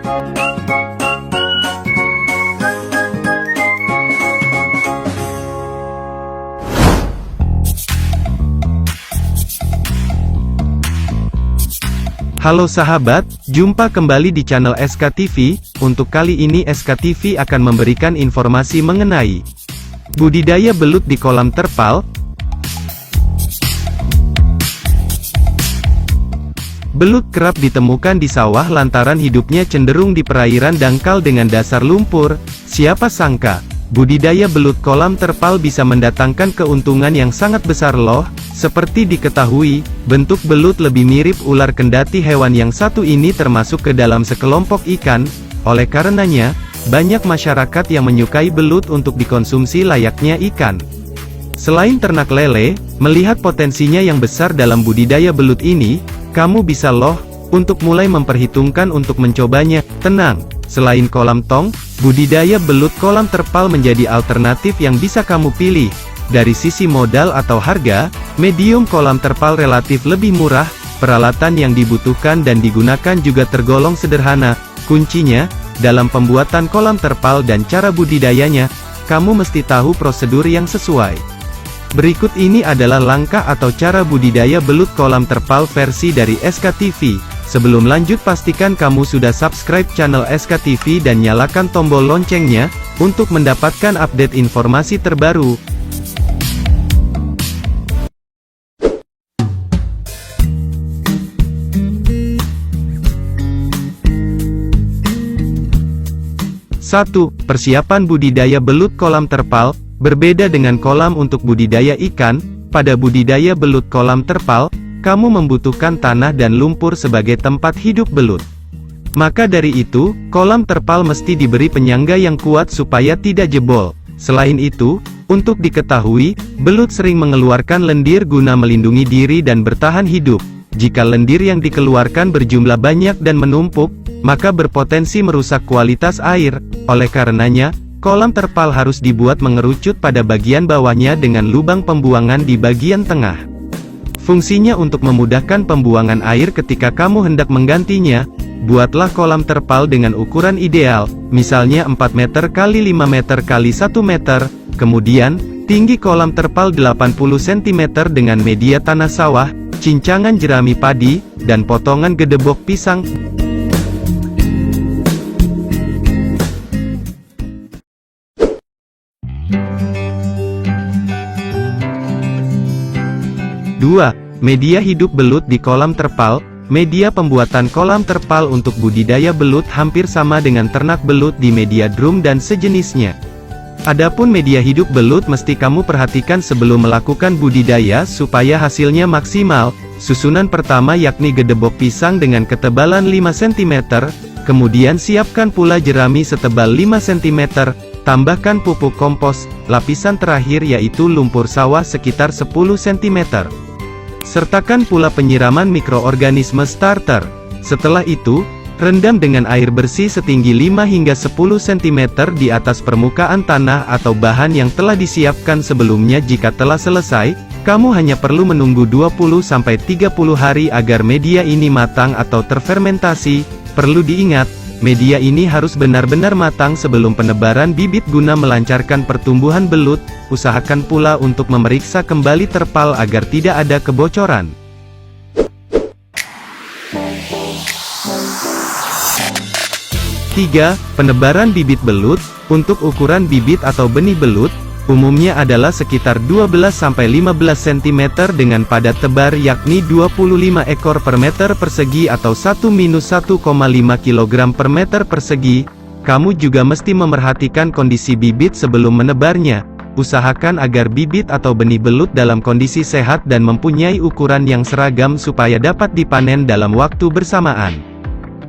Halo sahabat, jumpa kembali di channel SK TV. Untuk kali ini SK TV akan memberikan informasi mengenai budidaya belut di kolam terpal. Belut kerap ditemukan di sawah lantaran hidupnya cenderung di perairan dangkal dengan dasar lumpur. Siapa sangka, budidaya belut kolam terpal bisa mendatangkan keuntungan yang sangat besar loh. Seperti diketahui, bentuk belut lebih mirip ular kendati hewan yang satu ini termasuk ke dalam sekelompok ikan. Oleh karenanya, banyak masyarakat yang menyukai belut untuk dikonsumsi layaknya ikan. Selain ternak lele, melihat potensinya yang besar dalam budidaya belut ini, kamu bisa loh untuk mulai memperhitungkan untuk mencobanya. Tenang, selain kolam tong, budidaya belut kolam terpal menjadi alternatif yang bisa kamu pilih. Dari sisi modal atau harga, medium kolam terpal relatif lebih murah, peralatan yang dibutuhkan dan digunakan juga tergolong sederhana. Kuncinya, dalam pembuatan kolam terpal dan cara budidayanya, kamu mesti tahu prosedur yang sesuai. Berikut ini adalah langkah atau cara budidaya belut kolam terpal versi dari SK TV. Sebelum lanjut pastikan kamu sudah subscribe channel SK TV dan nyalakan tombol loncengnya, untuk mendapatkan update informasi terbaru. Satu, persiapan budidaya belut kolam terpal. Berbeda dengan kolam untuk budidaya ikan, pada budidaya belut kolam terpal, kamu membutuhkan tanah dan lumpur sebagai tempat hidup belut. Maka dari itu, kolam terpal mesti diberi penyangga yang kuat supaya tidak jebol. Selain itu, untuk diketahui, belut sering mengeluarkan lendir guna melindungi diri dan bertahan hidup. Jika lendir yang dikeluarkan berjumlah banyak dan menumpuk, maka berpotensi merusak kualitas air. Oleh karenanya, kolam terpal harus dibuat mengerucut pada bagian bawahnya dengan lubang pembuangan di bagian tengah. Fungsinya untuk memudahkan pembuangan air ketika kamu hendak menggantinya. Buatlah kolam terpal dengan ukuran ideal, misalnya 4 meter x 5 meter x 1 meter. Kemudian, tinggi kolam terpal 80 cm dengan media tanah sawah, cincangan jerami padi, dan potongan gedebok pisang. Dua, media hidup belut di kolam terpal. Media pembuatan kolam terpal untuk budidaya belut hampir sama dengan ternak belut di media drum dan sejenisnya. Adapun media hidup belut mesti kamu perhatikan sebelum melakukan budidaya supaya hasilnya maksimal. Susunan pertama yakni gedebok pisang dengan ketebalan 5 cm, kemudian siapkan pula jerami setebal 5 cm, tambahkan pupuk kompos, lapisan terakhir yaitu lumpur sawah sekitar 10 cm. Sertakan pula penyiraman mikroorganisme starter. Setelah itu, rendam dengan air bersih setinggi 5 hingga 10 cm di atas permukaan tanah atau bahan yang telah disiapkan sebelumnya. Jika telah selesai, kamu hanya perlu menunggu 20-30 hari agar media ini matang atau terfermentasi. Perlu diingat, media ini harus benar-benar matang sebelum penebaran bibit guna melancarkan pertumbuhan belut. Usahakan pula untuk memeriksa kembali terpal agar tidak ada kebocoran. Tiga, penebaran bibit belut. Untuk ukuran bibit atau benih belut, umumnya adalah sekitar 12-15 cm dengan padat tebar yakni 25 ekor per meter persegi atau 1-1,5 kg per meter persegi. Kamu juga mesti memerhatikan kondisi bibit sebelum menebarnya. Usahakan agar bibit atau benih belut dalam kondisi sehat dan mempunyai ukuran yang seragam supaya dapat dipanen dalam waktu bersamaan.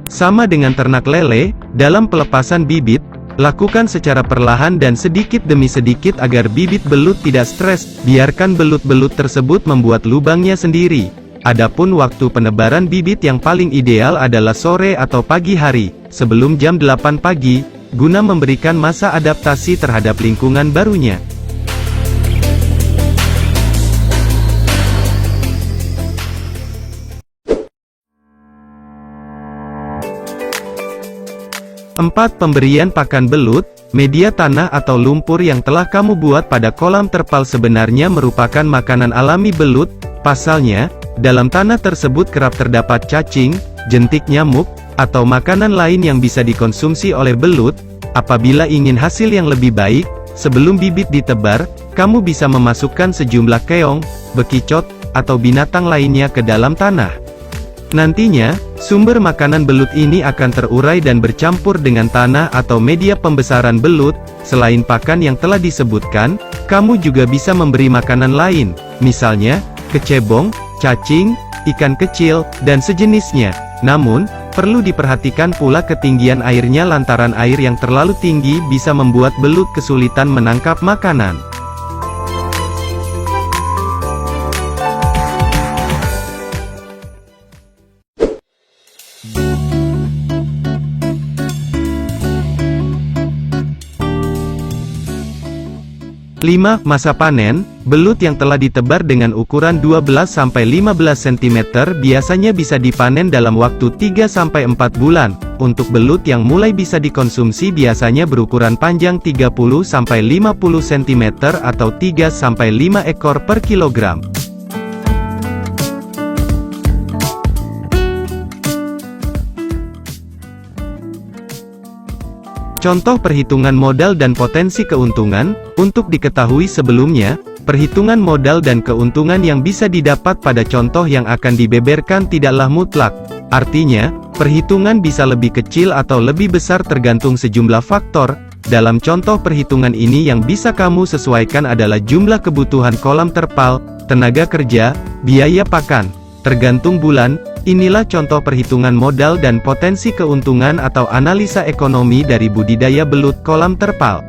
Sama dengan ternak lele, dalam pelepasan bibit, lakukan secara perlahan dan sedikit demi sedikit agar bibit belut tidak stres. Biarkan belut-belut tersebut membuat lubangnya sendiri. Adapun waktu penebaran bibit yang paling ideal adalah sore atau pagi hari, sebelum jam 8 pagi, guna memberikan masa adaptasi terhadap lingkungan barunya. 4. Pemberian pakan belut. Media tanah atau lumpur yang telah kamu buat pada kolam terpal sebenarnya merupakan makanan alami belut. Pasalnya, dalam tanah tersebut kerap terdapat cacing, jentik nyamuk, atau makanan lain yang bisa dikonsumsi oleh belut. Apabila ingin hasil yang lebih baik, sebelum bibit ditebar, kamu bisa memasukkan sejumlah keong, bekicot, atau binatang lainnya ke dalam tanah. Nantinya, sumber makanan belut ini akan terurai dan bercampur dengan tanah atau media pembesaran belut. Selain pakan yang telah disebutkan, kamu juga bisa memberi makanan lain, misalnya, kecebong, cacing, ikan kecil, dan sejenisnya. Namun, perlu diperhatikan pula ketinggian airnya lantaran air yang terlalu tinggi bisa membuat belut kesulitan menangkap makanan. Lima. Masa panen. Belut yang telah ditebar dengan ukuran 12-15 cm biasanya bisa dipanen dalam waktu 3-4 bulan. Untuk belut yang mulai bisa dikonsumsi biasanya berukuran panjang 30-50 cm atau 3-5 ekor per kilogram. Contoh perhitungan modal dan potensi keuntungan. Untuk diketahui sebelumnya, perhitungan modal dan keuntungan yang bisa didapat pada contoh yang akan dibeberkan tidaklah mutlak. Artinya, perhitungan bisa lebih kecil atau lebih besar tergantung sejumlah faktor. Dalam contoh perhitungan ini yang bisa kamu sesuaikan adalah jumlah kebutuhan kolam terpal, tenaga kerja, biaya pakan. Tergantung bulan. Inilah contoh perhitungan modal dan potensi keuntungan atau analisa ekonomi dari budidaya belut kolam terpal.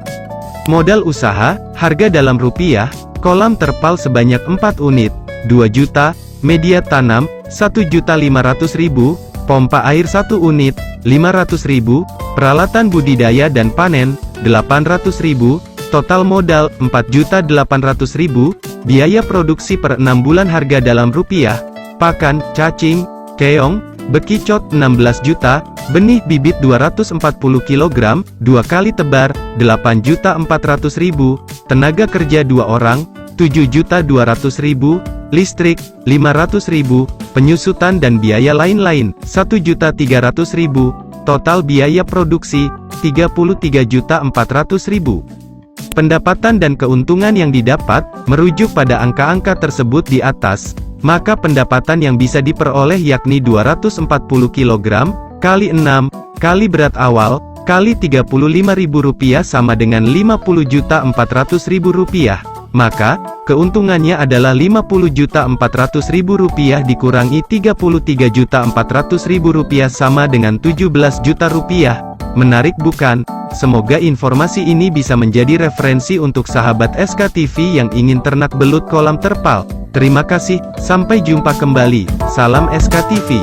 Modal usaha, harga dalam rupiah, kolam terpal sebanyak 4 unit, 2 juta, media tanam, 1.500.000, pompa air 1 unit, 500.000, peralatan budidaya dan panen, 800.000, total modal, 4.800.000, biaya produksi per 6 bulan harga dalam rupiah, pakan, cacing, keong, bekicot 16 juta, benih bibit 240 kg, 2 kali tebar, 8.400.000, tenaga kerja 2 orang, 7.200.000, listrik, 500.000, penyusutan dan biaya lain-lain, 1.300.000, total biaya produksi, 33.400.000. Pendapatan dan keuntungan yang didapat, merujuk pada angka-angka tersebut di atas, maka pendapatan yang bisa diperoleh yakni 240 kg, kali 6, kali berat awal, kali Rp35.000 sama dengan Rp50.400.000. Maka, keuntungannya adalah Rp50.400.000 dikurangi Rp33.400.000 sama dengan Rp17 juta. Menarik bukan? Semoga informasi ini bisa menjadi referensi untuk sahabat SK TV yang ingin ternak belut kolam terpal. Terima kasih, sampai jumpa kembali. Salam SK TV.